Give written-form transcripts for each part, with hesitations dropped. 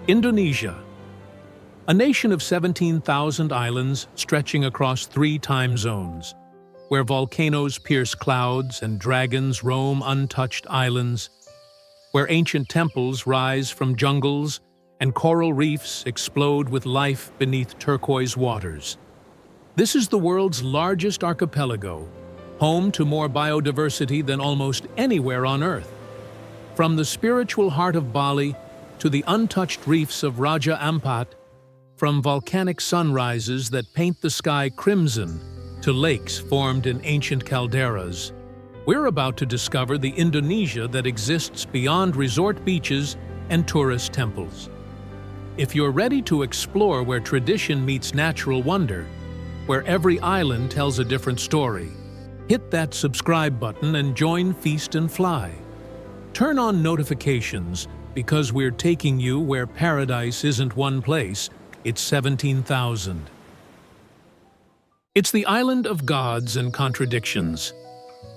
Indonesia, a nation of 17,000 islands stretching across 3 time zones, where volcanoes pierce clouds and dragons roam untouched islands, where ancient temples rise from jungles and coral reefs explode with life beneath turquoise waters. This is the world's largest archipelago, home to more biodiversity than almost anywhere on Earth. From the spiritual heart of Bali to the untouched reefs of Raja Ampat, from volcanic sunrises that paint the sky crimson to lakes formed in ancient calderas, we're about to discover the Indonesia that exists beyond resort beaches and tourist temples. If you're ready to explore where tradition meets natural wonder, where every island tells a different story, hit that subscribe button and join Feast and Fly. Turn on notifications because we're taking you where paradise isn't one place, it's 17,000. It's the island of gods and contradictions.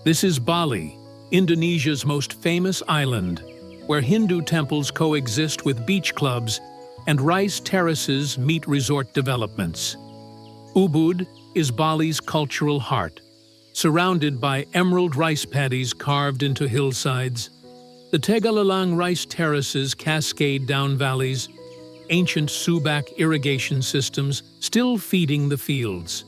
This is Bali, Indonesia's most famous island, where Hindu temples coexist with beach clubs and rice terraces meet resort developments. Ubud is Bali's cultural heart, surrounded by emerald rice paddies carved into hillsides. The Tegalalang rice terraces cascade down valleys, ancient Subak irrigation systems still feeding the fields.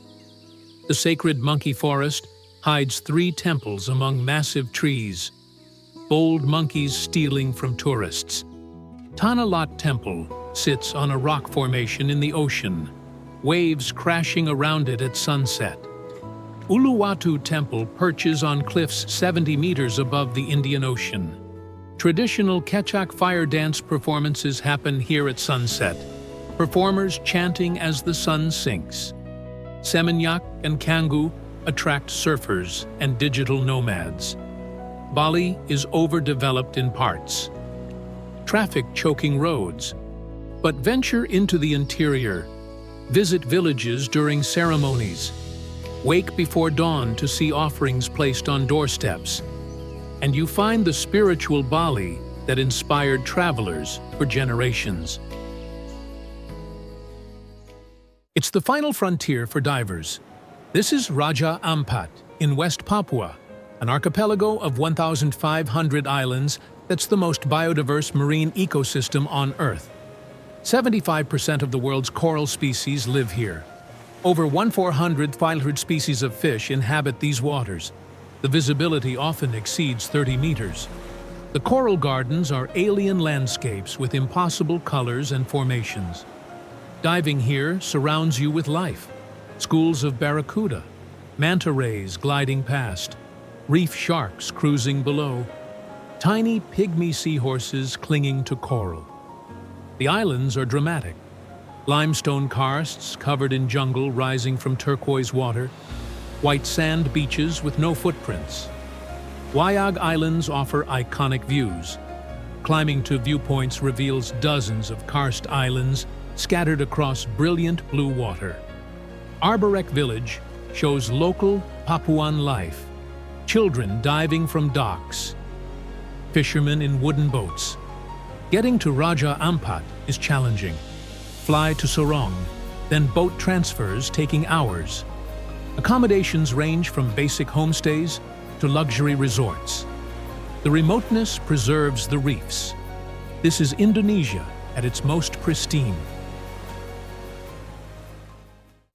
The sacred monkey forest hides 3 temples among massive trees, bold monkeys stealing from tourists. Tanah Lot Temple sits on a rock formation in the ocean, waves crashing around it at sunset. Uluwatu Temple perches on cliffs 70 meters above the Indian Ocean. Traditional Kecak fire dance performances happen here at sunset, performers chanting as the sun sinks. Seminyak and Canggu attract surfers and digital nomads. Bali is overdeveloped in parts, traffic choking roads, but venture into the interior. Visit villages during ceremonies. Wake before dawn to see offerings placed on doorsteps. And you find the spiritual Bali that inspired travelers for generations. It's the final frontier for divers. This is Raja Ampat in West Papua, an archipelago of 1,500 islands that's the most biodiverse marine ecosystem on Earth. 75% of the world's coral species live here. Over 1,400 species of fish inhabit these waters. The visibility often exceeds 30 meters. The coral gardens are alien landscapes with impossible colors and formations. Diving here surrounds you with life. Schools of barracuda, manta rays gliding past, reef sharks cruising below, tiny pygmy seahorses clinging to coral. The islands are dramatic. Limestone karsts covered in jungle rising from turquoise water, white sand beaches with no footprints. Wayag Islands offer iconic views. Climbing to viewpoints reveals dozens of karst islands scattered across brilliant blue water. Arborek Village shows local Papuan life. Children diving from docks. Fishermen in wooden boats. Getting to Raja Ampat is challenging. Fly to Sorong, then boat transfers taking hours. Accommodations range from basic homestays to luxury resorts. The remoteness preserves the reefs. This is Indonesia at its most pristine.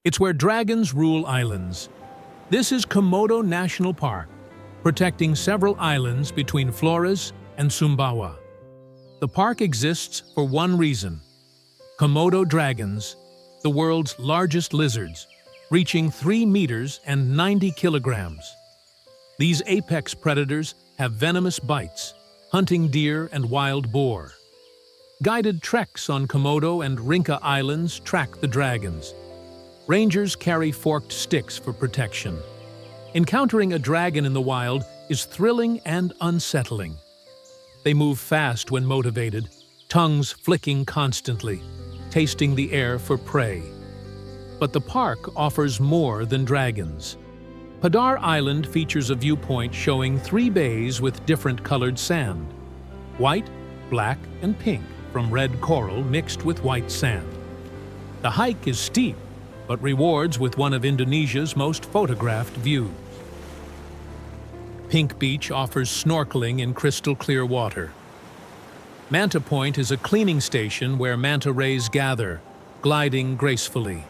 It's where dragons rule islands. This is Komodo National Park, protecting several islands between Flores and Sumbawa. The park exists for one reason: Komodo dragons, the world's largest lizards, reaching 3 meters and 90 kilograms. These apex predators have venomous bites, hunting deer and wild boar. Guided treks on Komodo and Rinca Islands track the dragons. Rangers carry forked sticks for protection. Encountering a dragon in the wild is thrilling and unsettling. They move fast when motivated, tongues flicking constantly, tasting the air for prey. But the park offers more than dragons. Padar Island features a viewpoint showing 3 bays with different colored sand: white, black, and pink. from red coral mixed with white sand. The hike is steep, but rewards with one of Indonesia's most photographed views. Pink Beach offers snorkeling in crystal-clear water. Manta Point is a cleaning station where manta rays gather, gliding gracefully.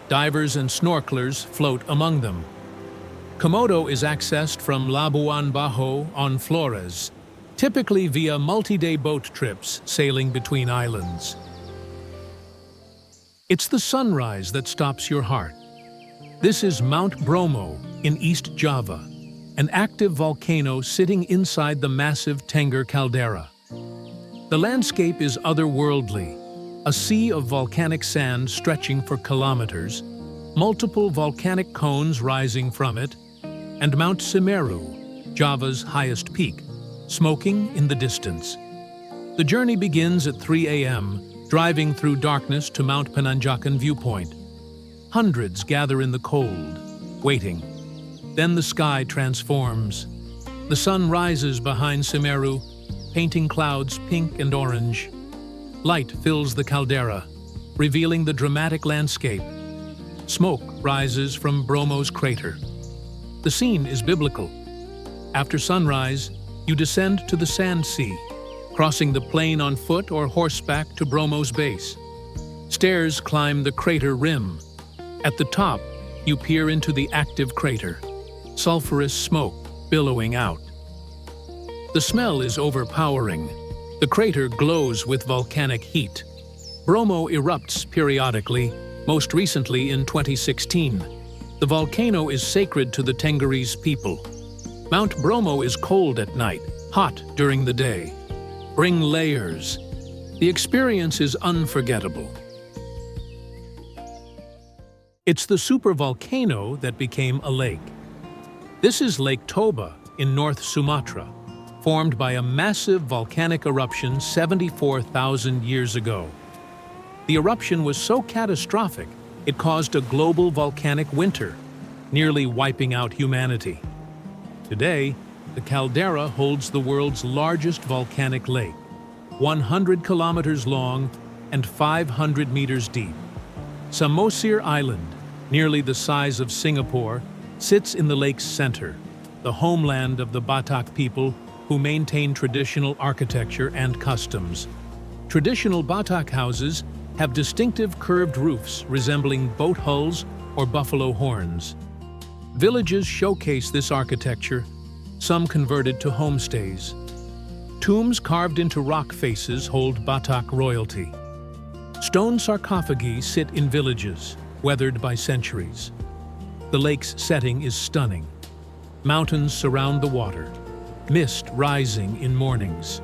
Divers and snorkelers float among them. Komodo is accessed from Labuan Bajo on Flores, typically via multi-day boat trips sailing between islands. It's the sunrise that stops your heart. This is Mount Bromo in East Java, an active volcano sitting inside the massive Tengger caldera. The landscape is otherworldly, a sea of volcanic sand stretching for kilometers, multiple volcanic cones rising from it, and Mount Semeru, Java's highest peak, smoking in the distance. The journey begins at 3 a.m., driving through darkness to Mount Penanjakan viewpoint. Hundreds gather in the cold, waiting. Then the sky transforms. The sun rises behind Semeru, painting clouds pink and orange. Light fills the caldera, revealing the dramatic landscape. Smoke rises from Bromo's crater. The scene is biblical. After sunrise, you descend to the sand sea, crossing the plain on foot or horseback to Bromo's base. Stairs climb the crater rim. At the top, you peer into the active crater, sulfurous smoke billowing out. The smell is overpowering. The crater glows with volcanic heat. Bromo erupts periodically, most recently in 2016. The volcano is sacred to the Tengerese people. Mount Bromo is cold at night, hot during the day. Bring layers. The experience is unforgettable. It's the supervolcano that became a lake. This is Lake Toba in North Sumatra, formed by a massive volcanic eruption 74,000 years ago. The eruption was so catastrophic, it caused a global volcanic winter, nearly wiping out humanity. Today, the caldera holds the world's largest volcanic lake, 100 kilometers long and 500 meters deep. Samosir Island, nearly the size of Singapore, sits in the lake's center, the homeland of the Batak people who maintain traditional architecture and customs. Traditional Batak houses have distinctive curved roofs resembling boat hulls or buffalo horns. Villages showcase this architecture, some converted to homestays. Tombs carved into rock faces hold Batak royalty. Stone sarcophagi sit in villages, weathered by centuries. The lake's setting is stunning. Mountains surround the water, mist rising in mornings.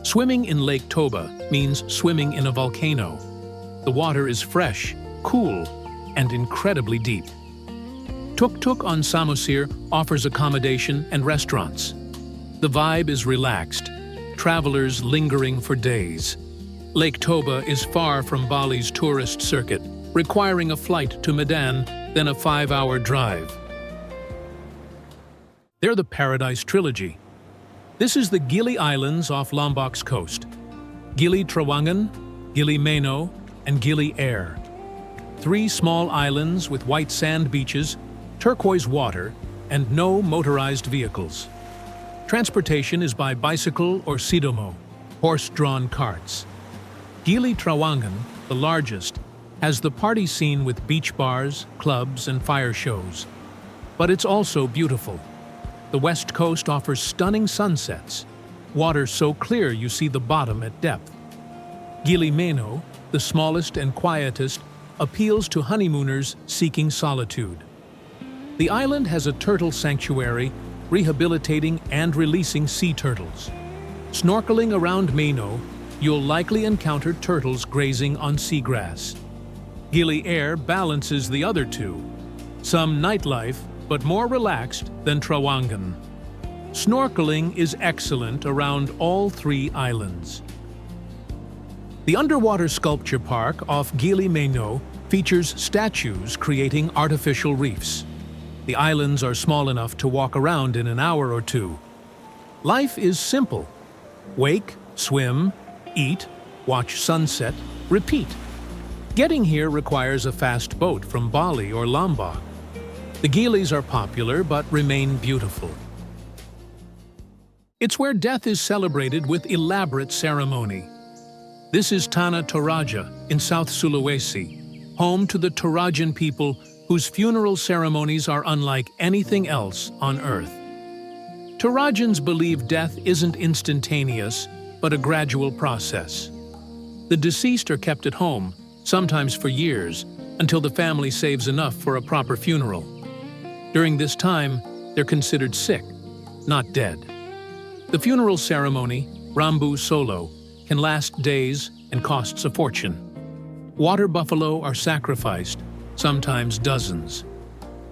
Swimming in Lake Toba means swimming in a volcano. The water is fresh, cool, and incredibly deep. Tuk-tuk on Samosir offers accommodation and restaurants. The vibe is relaxed, travelers lingering for days. Lake Toba is far from Bali's tourist circuit, requiring a flight to Medan, then a 5-hour drive. They're the Paradise Trilogy. This is the Gili Islands off Lombok's coast. Gili Trawangan, Gili Meno, and Gili Air. 3 small islands with white sand beaches, turquoise water, and no motorized vehicles. Transportation is by bicycle or sidomo, horse-drawn carts. Gili Trawangan, the largest, has the party scene with beach bars, clubs, and fire shows. But it's also beautiful. The west coast offers stunning sunsets, water so clear you see the bottom at depth. Gili Meno, the smallest and quietest, appeals to honeymooners seeking solitude. The island has a turtle sanctuary, rehabilitating and releasing sea turtles. Snorkeling around Meno, you'll likely encounter turtles grazing on seagrass. Gili Air balances the other two. Some nightlife, but more relaxed than Trawangan. Snorkeling is excellent around all 3 islands. The underwater sculpture park off Gili Meno features statues creating artificial reefs. The islands are small enough to walk around in an hour or two. Life is simple. Wake, swim, Eat, watch sunset, repeat. Getting here requires a fast boat from Bali or Lombok. The Gilis are popular but remain beautiful. It's where death is celebrated with elaborate ceremony. This is Tanah Toraja in South Sulawesi, home to the Torajan people whose funeral ceremonies are unlike anything else on Earth. Torajans believe death isn't instantaneous, but a gradual process. The deceased are kept at home, sometimes for years, until the family saves enough for a proper funeral. During this time, they're considered sick, not dead. The funeral ceremony, Rambu Solo, can last days and costs a fortune. Water buffalo are sacrificed, sometimes dozens.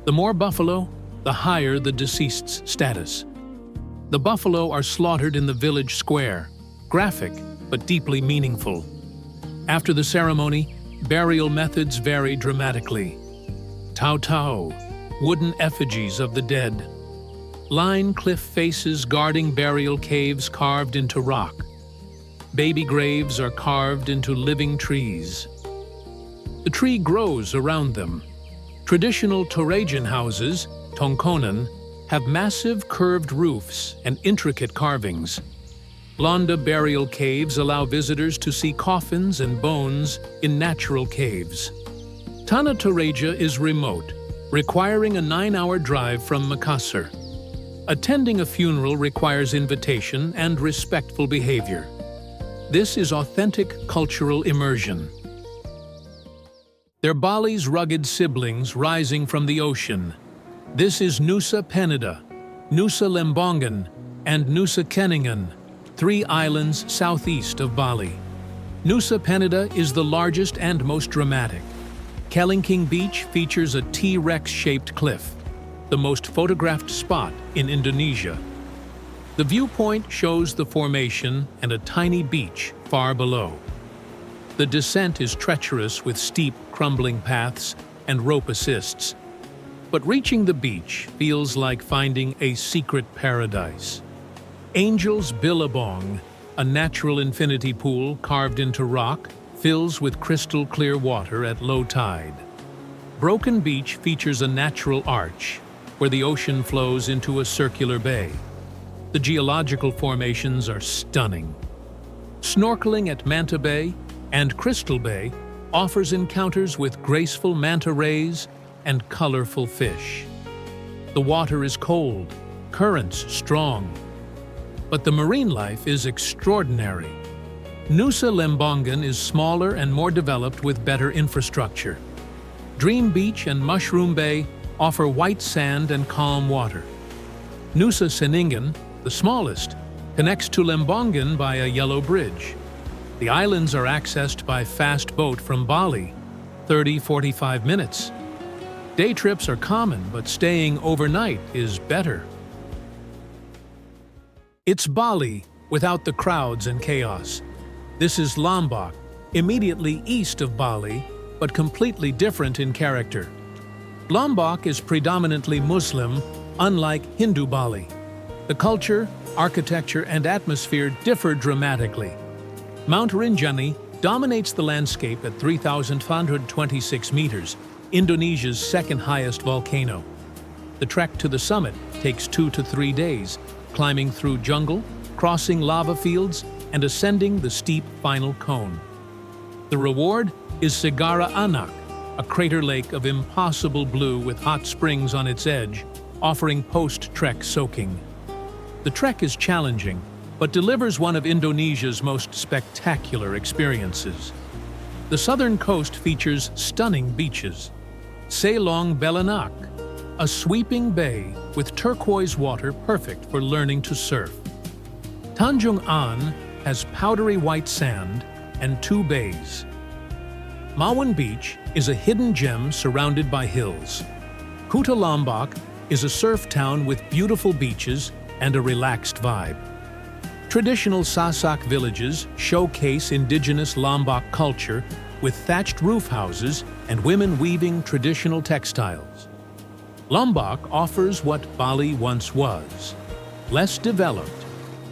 The more buffalo, the higher the deceased's status. The buffalo are slaughtered in the village square, graphic but deeply meaningful. After the ceremony, burial methods vary dramatically. Tau, wooden effigies of the dead. Line cliff faces guarding burial caves carved into rock. Baby graves are carved into living trees. The tree grows around them. Traditional Torajan houses, tongkonan, have massive curved roofs and intricate carvings. Londa burial caves allow visitors to see coffins and bones in natural caves. Tanah Toraja is remote, requiring a 9-hour drive from Makassar. Attending a funeral requires invitation and respectful behavior. This is authentic cultural immersion. They're Bali's rugged siblings rising from the ocean. This is Nusa Penida, Nusa Lembongan, and Nusa Keningan, 3 islands southeast of Bali. Nusa Penida is the largest and most dramatic. Kelimutu Beach features a T-Rex-shaped cliff, the most photographed spot in Indonesia. The viewpoint shows the formation and a tiny beach far below. The descent is treacherous with steep, crumbling paths and rope assists, but reaching the beach feels like finding a secret paradise. Angel's Billabong, a natural infinity pool carved into rock, fills with crystal clear water at low tide. Broken Beach features a natural arch, where the ocean flows into a circular bay. The geological formations are stunning. Snorkeling at Manta Bay and Crystal Bay offers encounters with graceful manta rays and colorful fish. The water is cold, currents strong, but the marine life is extraordinary. Nusa Lembongan is smaller and more developed with better infrastructure. Dream Beach and Mushroom Bay offer white sand and calm water. Nusa Seningan, the smallest, connects to Lembongan by a yellow bridge. The islands are accessed by fast boat from Bali, 30-45 minutes. Day trips are common, but staying overnight is better. It's Bali without the crowds and chaos. This is Lombok, immediately east of Bali, but completely different in character. Lombok is predominantly Muslim, unlike Hindu Bali. The culture, architecture, and atmosphere differ dramatically. Mount Rinjani dominates the landscape at 3,526 meters, Indonesia's second highest volcano. The trek to the summit takes 2 to 3 days, climbing through jungle, crossing lava fields, and ascending the steep final cone. The reward is Segara Anak, a crater lake of impossible blue with hot springs on its edge, offering post-trek soaking. The trek is challenging, but delivers one of Indonesia's most spectacular experiences. The southern coast features stunning beaches. Selong Belanak, a sweeping bay with turquoise water perfect for learning to surf. Tanjung An has powdery white sand and 2 bays. Mawan Beach is a hidden gem surrounded by hills. Kuta Lombok is a surf town with beautiful beaches and a relaxed vibe. Traditional Sasak villages showcase indigenous Lombok culture with thatched roof houses and women weaving traditional textiles. Lombok offers what Bali once was: less developed,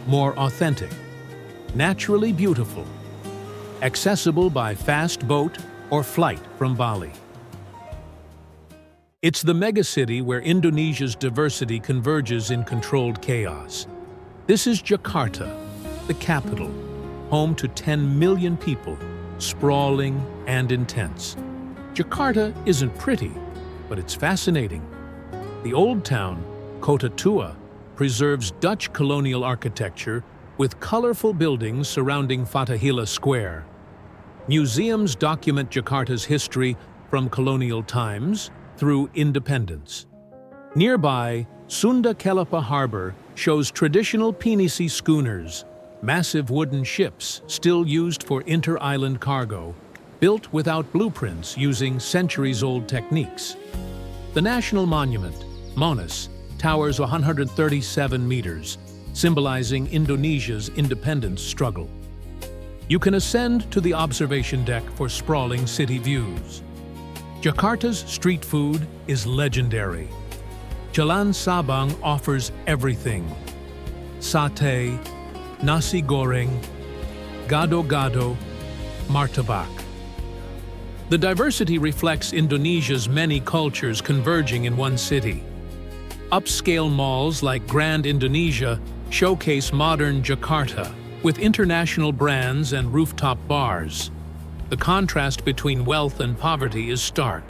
more authentic, naturally beautiful, accessible by fast boat or flight from Bali. It's the megacity where Indonesia's diversity converges in controlled chaos. This is Jakarta, the capital, home to 10 million people, sprawling and intense. Jakarta isn't pretty, but it's fascinating. The old town, Kota Tua, preserves Dutch colonial architecture with colorful buildings surrounding Fathahillah Square. Museums document Jakarta's history from colonial times through independence. Nearby, Sunda Kelapa Harbor shows traditional pinisi schooners, massive wooden ships still used for inter-island cargo, built without blueprints using centuries-old techniques. The national monument, Monas, towers 137 meters, symbolizing Indonesia's independence struggle. You can ascend to the observation deck for sprawling city views. Jakarta's street food is legendary. Jalan Sabang offers everything: satay, nasi goreng, gado-gado, martabak. The diversity reflects Indonesia's many cultures converging in one city. Upscale malls like Grand Indonesia showcase modern Jakarta, with international brands and rooftop bars. The contrast between wealth and poverty is stark.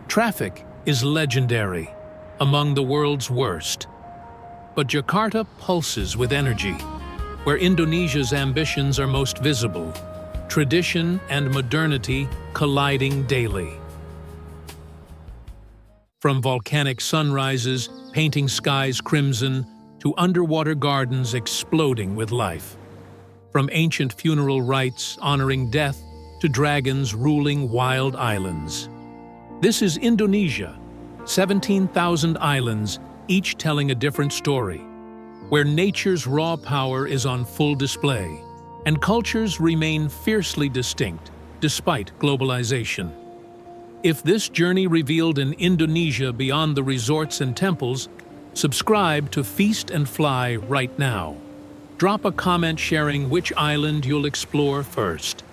Traffic is legendary, among the world's worst. But Jakarta pulses with energy, where Indonesia's ambitions are most visible, tradition and modernity colliding daily. From volcanic sunrises painting skies crimson to underwater gardens exploding with life. From ancient funeral rites honoring death to dragons ruling wild islands. This is Indonesia, 17,000 islands, each telling a different story, where nature's raw power is on full display, and cultures remain fiercely distinct despite globalization. If this journey revealed an Indonesia beyond the resorts and temples, subscribe to Feast and Fly right now. Drop a comment sharing which island you'll explore first.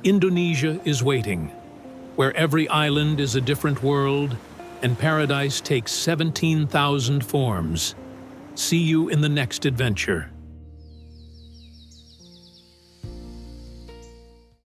Indonesia is waiting, where every island is a different world and paradise takes 17,000 forms. See you in the next adventure.